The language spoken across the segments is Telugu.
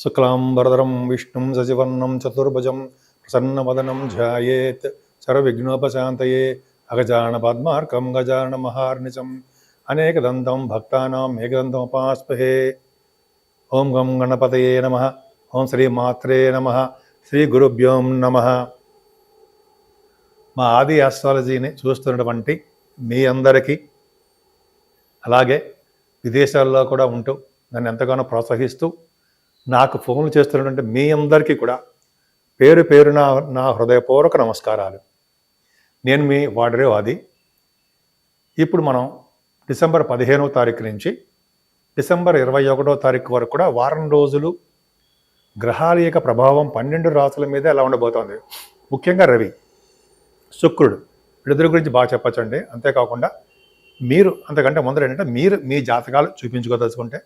శుక్లాంబరధరం విష్ణుం శశివర్ణం చతుర్భుజం ప్రసన్నవదనం ధ్యాయేత్ సర్వవిఘ్నోపశాంతయే అగజాన పద్మార్కం గజాన మహార్నిశం అనేకదంతం భక్తానాం ఏకదంతముపాస్మహే. ఓం గం గణపతయే నమః. ఓం శ్రీ మాత్రే నమః. శ్రీ గురుభ్యోం నమః. మా ఆది ఆస్ట్రాలజీని చూస్తున్నటువంటి మీ అందరికీ, అలాగే విదేశాల్లో కూడా ఉంటూ నన్ను ఎంతగానో ప్రోత్సహిస్తూ నాకు ఫోన్లు చేస్తున్నటువంటి మీ అందరికీ కూడా పేరు పేరున నా హృదయపూర్వక నమస్కారాలు. నేను మీ వాడరే ఆది. ఇప్పుడు మనం డిసెంబర్ 15వ తారీఖు నుంచి డిసెంబర్ 21వ తారీఖు వరకు కూడా వారం రోజులు గ్రహాల యొక్క ప్రభావం 12 రాసుల మీద ఎలా ఉండబోతోంది. ముఖ్యంగా రవి, శుక్రుడు వీళ్ళిద్దరి గురించి బాగా చెప్పచ్చండి. అంతేకాకుండా మీరు అంతకంటే ముందర ఏంటంటే మీరు మీ జాతకాలు చూపించుకోదలుచుకుంటే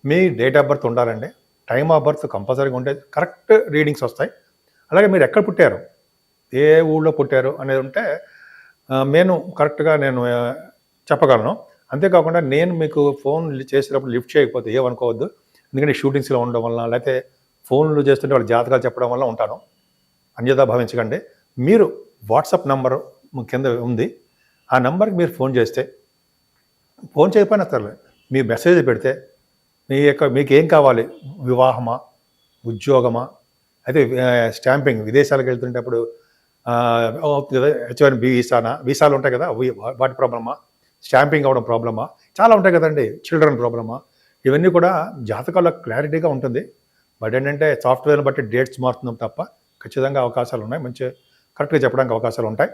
మీ డేట్ ఆఫ్ బర్త్ ఉండాలండి. టైమ్ ఆఫ్ బర్త్ కంపల్సరీగా ఉంటే కరెక్ట్ రీడింగ్స్ వస్తాయి. అలాగే మీరు ఎక్కడ పుట్టారు, ఏ ఊళ్ళో పుట్టారు అనేది ఉంటే నేను కరెక్ట్గా చెప్పగలను. అంతేకాకుండా నేను మీకు ఫోన్ చేసేటప్పుడు లిఫ్ట్ చేయకపోతే ఏమనుకోవద్దు. ఎందుకంటే షూటింగ్స్లో ఉండడం వల్ల, లేకపోతే ఫోన్లు చేస్తుంటే వాళ్ళ జాతకాలు చెప్పడం వల్ల ఉంటాను. అన్యథా భావించకండి. మీరు వాట్సాప్ నంబరు కింద ఉంది, ఆ నెంబర్కి మీరు ఫోన్ చేస్తే, ఫోన్ చేయకపోయినా సరే మీ మెసేజ్ పెడితే మీకు ఏం కావాలి, వివాహమా, ఉద్యోగమా, అయితే స్టాంపింగ్ విదేశాలకు వెళ్తుంటప్పుడు H1B వీసాలు ఉంటాయి కదా, వాటి ప్రాబ్లమా, స్టాంపింగ్ అవ్వడం ప్రాబ్లమా, చాలా ఉంటాయి కదండి, చిల్డ్రన్ ప్రాబ్లమా, ఇవన్నీ కూడా జాతకాల్లో క్లారిటీగా ఉంటుంది. బట్ ఏంటంటే సాఫ్ట్వేర్ని బట్టి డేట్స్ మారుతున్నాం తప్ప ఖచ్చితంగా అవకాశాలు ఉన్నాయి, మంచి కరెక్ట్గా చెప్పడానికి అవకాశాలు ఉంటాయి.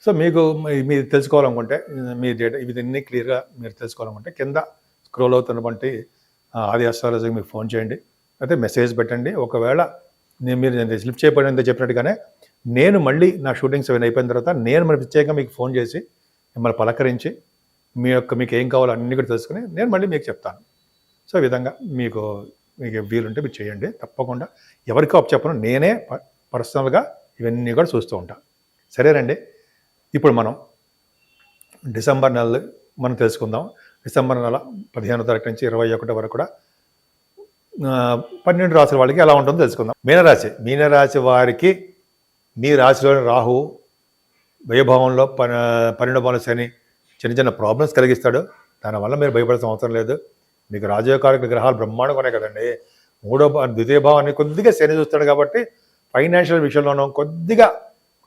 సో మీకు మీరు తెలుసుకోవాలనుకుంటే మీ డేటా ఇవన్నీ క్లియర్గా మీరు తెలుసుకోవాలనుకుంటే కింద స్క్రోల్ అవుతున్నటువంటి ఆది ఆస్ట్రాలజీకి మీకు ఫోన్ చేయండి, అయితే మెసేజ్ పెట్టండి. ఒకవేళ మీరు లిఫ్ట్ చేయబడిందో చెప్పినట్టుగానే నేను మళ్ళీ నా షూటింగ్స్ అవన్నీ అయిపోయిన తర్వాత నేను మరి ప్రత్యేకంగా మీకు ఫోన్ చేసి మిమ్మల్ని పలకరించి మీకు ఏం కావాలో అన్నీ కూడా తెలుసుకుని నేను మళ్ళీ మీకు చెప్తాను. సో ఈ విధంగా మీకు వీలుంటే మీరు చేయండి. తప్పకుండా ఎవరికో చెప్పను, నేనే పర్సనల్గా ఇవన్నీ కూడా చూస్తూ ఉంటాను. సరేనండి. ఇప్పుడు మనం డిసెంబర్ నెల మనం తెలుసుకుందాం. డిసెంబర్ నెల 15వ తారీఖు నుంచి 21 వరకు కూడా 12 రాశుల వాళ్ళకి ఎలా ఉంటుందో తెలుసుకుందాం. మీనరాశి వారికి మీ రాశిలోని రాహు వైభవంలో 12వ భావంలో శని చిన్న చిన్న ప్రాబ్లమ్స్ కలిగిస్తాడు. దానివల్ల మీరు భయపడాల్సిన అవసరం లేదు. మీకు రాజయోగానికి గ్రహాలు బ్రహ్మాండంగా ఉన్నాయి కదండి. ద్వితీయ భావాన్ని కొద్దిగా శని చూస్తాడు కాబట్టి ఫైనాన్షియల్ విషయంలోనూ కొద్దిగా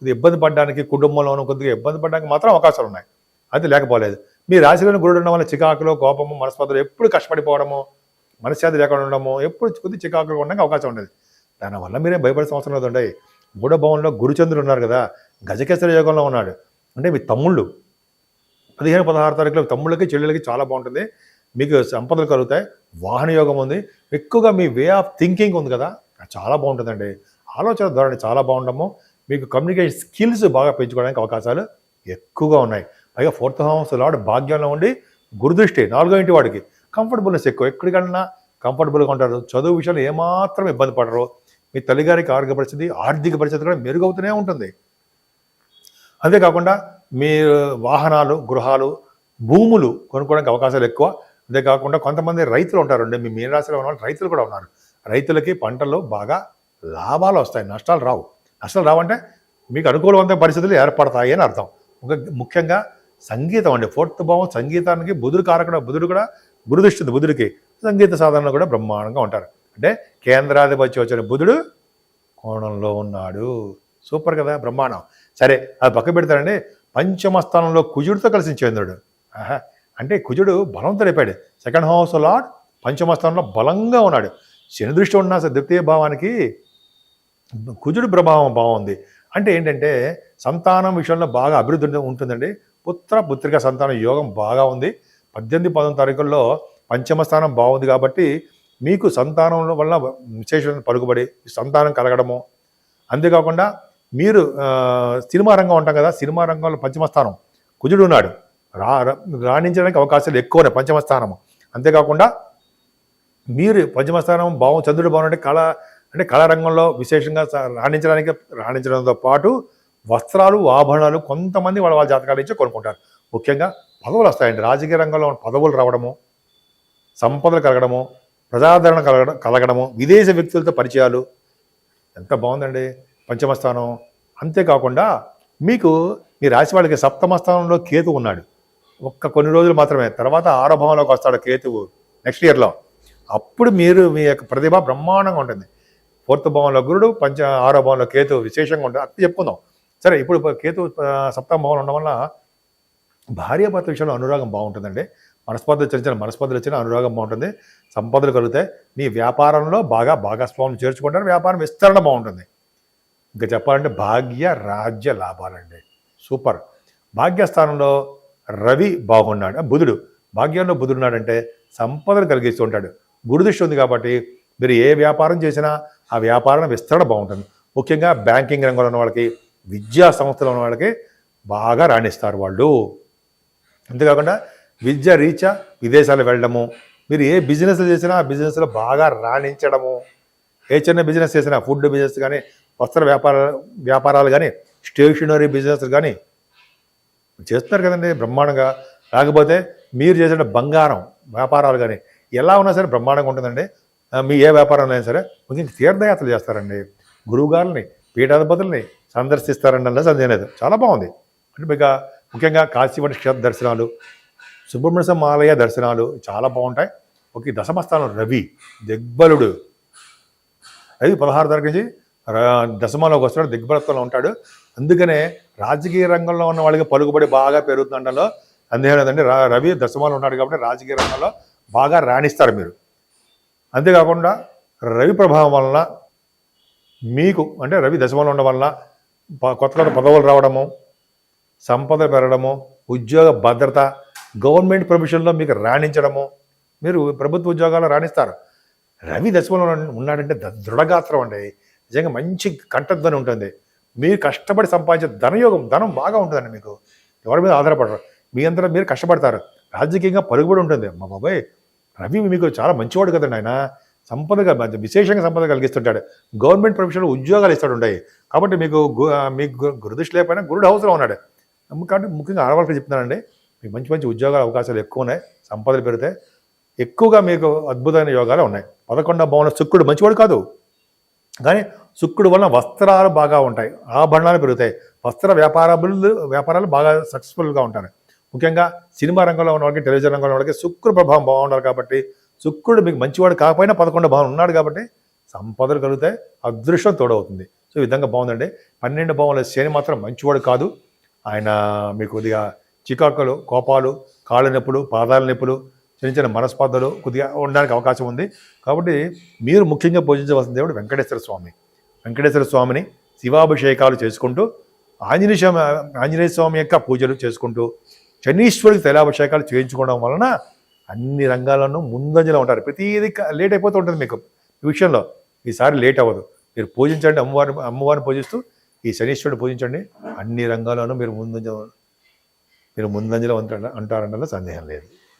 ఇబ్బంది పడడానికి, కుటుంబంలోనూ కొద్దిగా ఇబ్బంది పడడానికి మాత్రం అవకాశాలు ఉన్నాయి. అది లేకపోలేదు. మీ రాశిలోని గురుడు ఉండడం వల్ల చికాకులు, కోపము, మనస్పర్ధలు, ఎప్పుడు కష్టపడిపోవడము, మనశ్శాంతి లేకుండా ఉండడము, ఎప్పుడు కొద్ది చికాకులు ఉండడానికి అవకాశం ఉండేది. దానివల్ల మీరేం భయపడే అవసరం లేదండి. 3వ భావంలో గురుచంద్రుడు ఉన్నారు కదా, గజకేసరి యోగంలో ఉన్నాడు. అంటే మీ తమ్ముళ్ళు 15, 16 తారీఖులో తమ్ముళ్ళకి, చెల్లెలకి చాలా బాగుంటుంది. మీకు సంపదలు కలుగుతాయి. వాహన యోగం ఉంది. ఎక్కువగా మీ వే ఆఫ్ థింకింగ్ ఉంది కదా, చాలా బాగుంటుందండి. ఆలోచన ధోరణి చాలా బాగుండము. మీకు కమ్యూనికేషన్ స్కిల్స్ బాగా పెంచుకోవడానికి అవకాశాలు ఎక్కువగా ఉన్నాయి. పైగా 4th హౌస్ లార్డ్ భాగ్యంలో ఉండి గురుదృష్టి 4వ ఇంటి వాడికి కంఫర్టబుల్నెస్ ఎక్కువ. ఎక్కడికన్నా కంఫర్టబుల్గా ఉంటారు. చదువు విషయంలో ఏమాత్రం ఇబ్బంది పడరు. మీ తల్లిగారికి ఆర్థిక పరిస్థితి కూడా మెరుగవుతూనే ఉంటుంది. అంతేకాకుండా మీరు వాహనాలు, గృహాలు, భూములు కొనుక్కోవడానికి అవకాశాలు ఎక్కువ. అంతేకాకుండా కొంతమంది రైతులు ఉంటారండి. మీ మీనరాశిలో ఉన్న వాళ్ళు రైతులు కూడా ఉన్నారు. రైతులకి పంటల్లో బాగా లాభాలు వస్తాయి, నష్టాలు రావు. నష్టాలు రావంటే మీకు అనుకూలవంతమైన పరిస్థితులు ఏర్పడతాయి అని అర్థం. ముఖ్యంగా సంగీతం అండి. 4th భావం సంగీతానికి బుధుడు కారకుడు. బుధుడు కూడా గురుదృష్టి బుధుడికి సంగీత సాధనలో కూడా బ్రహ్మాండంగా ఉంటారు. అంటే కేంద్రాధిపత్యం వచ్చిన బుధుడు కోణంలో ఉన్నాడు. సూపర్ కదా, బ్రహ్మాండం. సరే, అది పక్క పెడతారండి. 5వ స్థానంలో కుజుడితో కలిసి చంద్రుడు. అంటే కుజుడు బలంతో రేపాడు. 2nd హౌస్ లార్డ్ 5వ స్థానంలో బలంగా ఉన్నాడు. శని దృష్టి ఉన్న ద్వితీయ భావానికి కుజుడు ప్రభావం బాగుంది. అంటే ఏంటంటే సంతానం విషయంలో బాగా అభివృద్ధి ఉంటుందండి. పుత్రిక సంతాన యోగం బాగా ఉంది. 18, 19 తారీఖుల్లో 5వ స్థానం బాగుంది కాబట్టి మీకు సంతానం వల్ల విశేషమైన పలుకుబడి, సంతానం కలగడము. అంతేకాకుండా మీరు సినిమా రంగం ఉంటాం కదా, సినిమా రంగంలో 5వ స్థానం కుజుడు ఉన్నాడు. రాణించడానికి అవకాశాలు ఎక్కువనే 5వ స్థానము. అంతేకాకుండా మీరు 5వ స్థానం చంద్రుడు బాగుంటే కళారంగంలో విశేషంగా రాణించడంతో పాటు వస్త్రాలు, ఆభరణాలు కొంతమంది వాళ్ళ జాతకాలు ఇచ్చి కొనుక్కుంటారు. ముఖ్యంగా పదవులు వస్తాయండి. రాజకీయ రంగంలో పదవులు రావడము, సంపదలు కలగడము, ప్రజాదరణ కలగడము, విదేశీ వ్యక్తులతో పరిచయాలు, ఎంత బాగుందండి పంచమ స్థానం. అంతేకాకుండా మీకు మీ రాశి వాళ్ళకి సప్తమ స్థానంలో కేతు ఉన్నాడు. కొన్ని రోజులు మాత్రమే, తర్వాత 6వ భావంలోకి వస్తాడు కేతువు నెక్స్ట్ ఇయర్లో. అప్పుడు మీరు మీ యొక్క ప్రతిభ బ్రహ్మాండంగా ఉంటుంది. 4వ భావంలో గురుడు, 6వ భావంలో కేతు విశేషంగా ఉంటుంది. అట్లా చెప్పుకుందాం. సరే, ఇప్పుడు కేతు సప్తమ భావంలో ఉండడం వల్ల భార్యాభర్త విషయంలో అనురాగం బాగుంటుందండి. మనస్పర్ధలు చిన్న మనస్పర్ధలు వచ్చిన అనురాగం బాగుంటుంది. సంపదలు కలుగుతాయి. మీ వ్యాపారంలో బాగా భాగస్వామ్యం చేర్చుకుంటారు. వ్యాపారం విస్తరణ బాగుంటుంది. ఇంకా చెప్పాలంటే భాగ్య రాజ్య లాభాలండి. సూపర్. భాగ్యస్థానంలో రవి బాగున్నాడు, బుధుడు భాగ్యంలో బుధుడు ఉన్నాడంటే సంపదను కలిగిస్తూ ఉంటాడు. గురుదృష్టి ఉంది కాబట్టి మీరు ఏ వ్యాపారం చేసినా ఆ వ్యాపారం విస్తరణ బాగుంటుంది. ముఖ్యంగా బ్యాంకింగ్ రంగంలో ఉన్న వాళ్ళకి, విద్యా సంస్థలో ఉన్న వాళ్ళకి బాగా రాణిస్తారు వాళ్ళు. అంతేకాకుండా విద్య రీత్యా విదేశాలు వెళ్ళడము, మీరు ఏ బిజినెస్ చేసినా ఆ బిజినెస్లో బాగా రాణించడము, ఏ చిన్న బిజినెస్ చేసినా, ఫుడ్ బిజినెస్ కానీ, వస్త్ర వ్యాపారాలు కానీ, స్టేషనరీ బిజినెస్ కానీ చేస్తున్నారు కదండి బ్రహ్మాండంగా. కాకపోతే మీరు చేసిన బంగారం వ్యాపారాలు కానీ ఎలా ఉన్నా సరే బ్రహ్మాండంగా ఉంటుందండి. మీ ఏ వ్యాపారం అయినా సరే ముఖ్యంగా తీర్థయాత్రలు చేస్తారండి. గురువుగారిని, పీఠాధిపతుల్ని సందర్శిస్తారండి, అలా సందేహం లేదు. చాలా బాగుంది. అంటే మీకు ముఖ్యంగా కాశీవటి క్షేత్ర దర్శనాలు, సుబ్రహ్మణ్య ఆలయ దర్శనాలు చాలా బాగుంటాయి. ఒక దశమస్థానం రవి దిగ్బలుడు. రవి 16 తారీఖు నుంచి దశమంలోకి వస్తాడు, దిగ్బలత్వంలో ఉంటాడు. అందుకనే రాజకీయ రంగంలో ఉన్న వాళ్ళకి పలుకుబడి బాగా పెరుగుతుండలో సందేహం లేదండి. రవి దశమంలో ఉన్నాడు కాబట్టి రాజకీయ రంగంలో బాగా రాణిస్తారు మీరు. అంతేకాకుండా రవి ప్రభావం వలన మీకు, అంటే రవి దశమంలో ఉండడం వలన కొత్త పదవులు రావడము, సంపద పెరగడము, ఉద్యోగ భద్రత, గవర్నమెంట్ ప్రొఫెషన్లో మీకు రాణించడము, మీరు ప్రభుత్వ ఉద్యోగాల్లో రాణిస్తారు. రవి దశమంలో ఉన్నాడంటే దృఢగాత్రం అండి. నిజంగా మంచి కంఠధ్వని ఉంటుంది. మీరు కష్టపడి సంపాదించే ధనం బాగా ఉంటుందండి. మీకు ఎవరి మీద ఆధారపడరు, మీ అంతా మీరు కష్టపడతారు. రాజకీయంగా పలుకుబడి ఉంటుంది. మా బాబాయ్ రవి మీకు చాలా మంచివాడు కదండి. ఆయన సంపదగా విశేషంగా సంపద కలిగిస్తుంటాడు. గవర్నమెంట్ ప్రొఫెషన్లో ఉద్యోగాలు ఇస్తాడు ఉంటాయి. కాబట్టి మీకు గురుదృష్టి లేకపోయినా గురుడు హౌస్లో ఉన్నాడు కాబట్టి ముఖ్యంగా ఆడవాళ్ళకి చెప్తున్నానండి, మీకు మంచి మంచి ఉద్యోగాల అవకాశాలు ఎక్కువ ఉన్నాయి, సంపదలు పెరుగుతాయి. ఎక్కువగా మీకు అద్భుతమైన యోగాలు ఉన్నాయి. 11వ భావంలో శుక్రుడు మంచివాడు కాదు, కానీ శుక్రుడు వలన వస్త్రాలు బాగా ఉంటాయి, ఆభరణాలు పెరుగుతాయి, వస్త్ర వ్యాపారాలు బాగా సక్సెస్ఫుల్గా ఉంటారు. ముఖ్యంగా సినిమా రంగంలో ఉన్న వాళ్ళకి, టెలివిజన్ రంగంలో ఉన్న వాళ్ళకి శుక్రుడు ప్రభావం బాగుండాలి. కాబట్టి శుక్రుడు మీకు మంచివాడు కాకపోయినా 11వ భావం ఉన్నాడు కాబట్టి సంపదలు కలుగుతాయి, అదృష్టం తోడవుతుంది. సో ఈ విధంగా బాగుందండి. 12వ భావంలో శని మాత్రం మంచివాడు కాదు. ఆయన మీకు కొద్దిగా చికాకులు, కోపాలు, కాళ్ళ నొప్పులు, పాదాల నొప్పులు, చిన్న మనస్పర్ధలు కొద్దిగా ఉండడానికి అవకాశం ఉంది. కాబట్టి మీరు ముఖ్యంగా పూజించవలసిన దేవుడు వెంకటేశ్వర స్వామి. వెంకటేశ్వర స్వామిని శివాభిషేకాలు చేసుకుంటూ, ఆంజనేయ స్వామి యొక్క పూజలు చేసుకుంటూ, శనీశ్వరుడికి తైలాభిషేకాలు చేయించుకోవడం వలన అన్ని రంగాల్లోనూ ముందంజలో ఉంటారు. ప్రతిదీ లేట్ అయిపోతూ ఉంటుంది మీకు ఈ విషయంలో. ఈసారి లేట్ అవ్వదు. మీరు పూజించండి, అమ్మవారిని పూజిస్తూ ఈ శనీశ్వరుడు పూజించండి. అన్ని రంగాల్లోనూ మీరు ముందంజలో ఉంటారంటే సందేహం లేదు.